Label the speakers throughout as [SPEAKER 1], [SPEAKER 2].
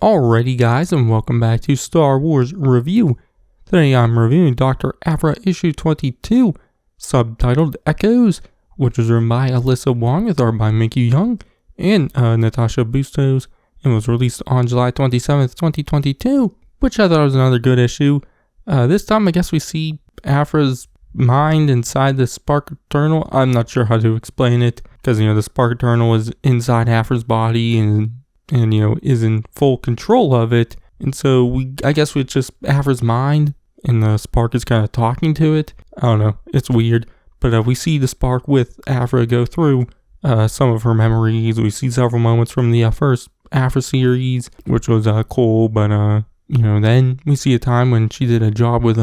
[SPEAKER 1] Alrighty guys, and welcome back to Star Wars Review. Today I'm reviewing Doctor Aphra issue 22, subtitled Echoes, which was written by Alyssa Wong with art by Mickey Young and Natasha Bustos, and was released on July 27th, 2022, which I thought was another good issue. This time I guess we see Aphra's mind inside the Spark Eternal. I'm not sure how to explain it, because the Spark Eternal is inside Aphra's body and is in full control of it. And so I guess it's just Aphra's mind and the Spark is kind of talking to it. I don't know. It's weird. But we see the Spark with Aphra go through some of her memories. We see several moments from the first Aphra series, which was cool. But, then we see a time when she did a job with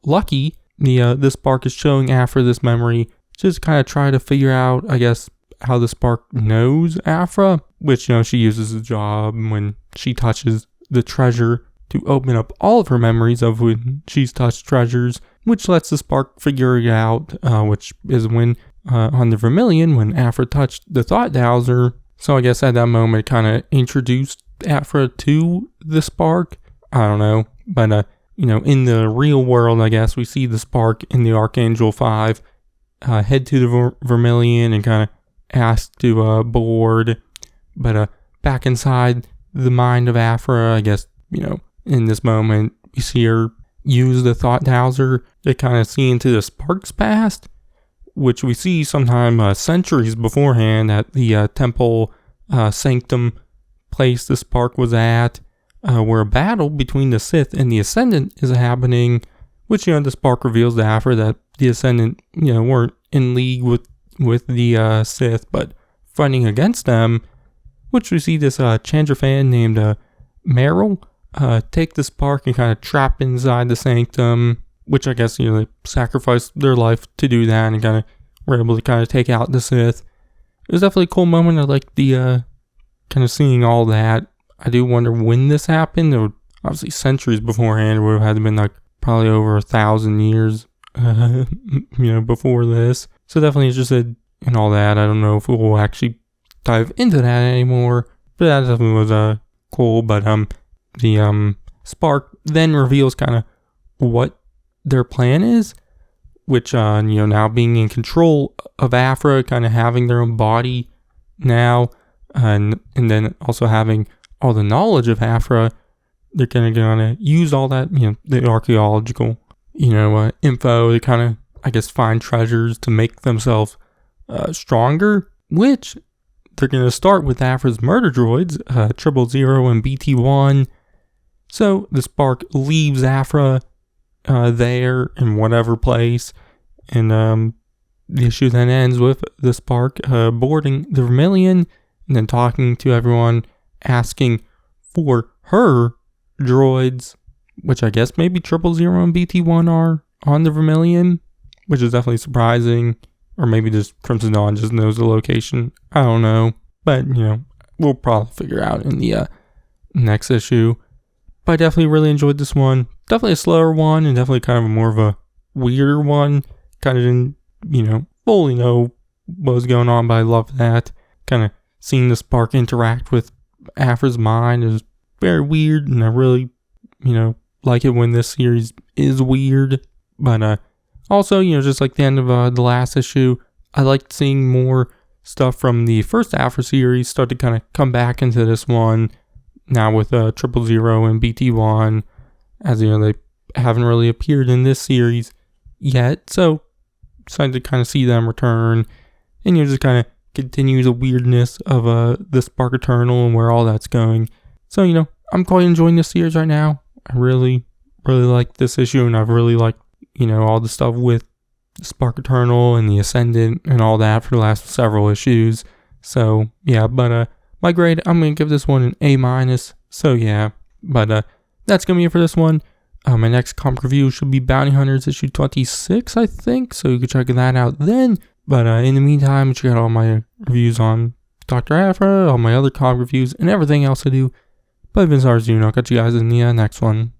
[SPEAKER 1] Lucky. The Spark is showing Aphra this memory. Just kind of try to figure out, I guess, how the Spark knows Aphra, which, she uses the job when she touches the treasure to open up all of her memories of when she's touched treasures, which lets the Spark figure it out, which is when, on the Vermilion, when Aphra touched the Thought Dowser. So I guess at that moment, it kind of introduced Aphra to the Spark. I don't know, but, in the real world, I guess, we see the Spark in the Archangel 5 head to the Vermilion and kind of asked to board, but back inside the mind of Aphra, I guess, in this moment, we see her use the Thought Dowser to kind of see into the Spark's past, which we see sometime centuries beforehand at the temple sanctum place the Spark was at, where a battle between the Sith and the Ascendant is happening, which, the Spark reveals to Aphra that the Ascendant, weren't in league with the Sith, but fighting against them, which we see this Chandra fan named Meryl take the Spark and kind of trap inside the sanctum, which I guess, they sacrificed their life to do that and kind of were able to kind of take out the Sith. It was definitely a cool moment. I like the kind of seeing all that. I do wonder when this happened. It would, obviously centuries beforehand. It would have had to been like probably over 1,000 years, before this. So definitely interested in all that. I don't know if we'll actually dive into that anymore, but that definitely was cool. But the Spark then reveals kind of what their plan is, which now being in control of Aphra, kind of having their own body now, and then also having all the knowledge of Aphra, they're kind of gonna use all that the archaeological info to kind of, I guess, find treasures to make themselves stronger, which they're going to start with Aphra's murder droids, 000 and BT-1. So the Spark leaves Aphra there in whatever place, and the issue then ends with the Spark boarding the Vermilion and then talking to everyone, asking for her droids, which I guess maybe 000 and BT-1 are on the Vermilion, which is definitely surprising. Or maybe just Crimson Dawn just knows the location. I don't know. But, we'll probably figure out in the next issue. But I definitely really enjoyed this one. Definitely a slower one and definitely kind of more of a weirder one. Kind of didn't, fully know what was going on, but I love that. Kind of seeing the Spark interact with Aphra's mind is very weird. And I really, like it when this series is weird. But, also, just like the end of the last issue, I liked seeing more stuff from the first Aphra series start to kind of come back into this one. Now with 000 and BT-1, as they haven't really appeared in this series yet. So, excited to kind of see them return. And just kind of continue the weirdness of the Spark Eternal and where all that's going. So, I'm quite enjoying this series right now. I really, really like this issue, and I've really liked all the stuff with Spark Eternal and the Ascendant and all that for the last several issues. So, yeah, but my grade, I'm going to give this one an A-. So, yeah, but that's going to be it for this one. My next comic review should be Bounty Hunters issue 26, I think. So you can check that out then. But in the meantime, check out all my reviews on Doctor Aphra, all my other comic reviews, and everything else I do. But Vince Arzuno, I'll catch you guys in the next one.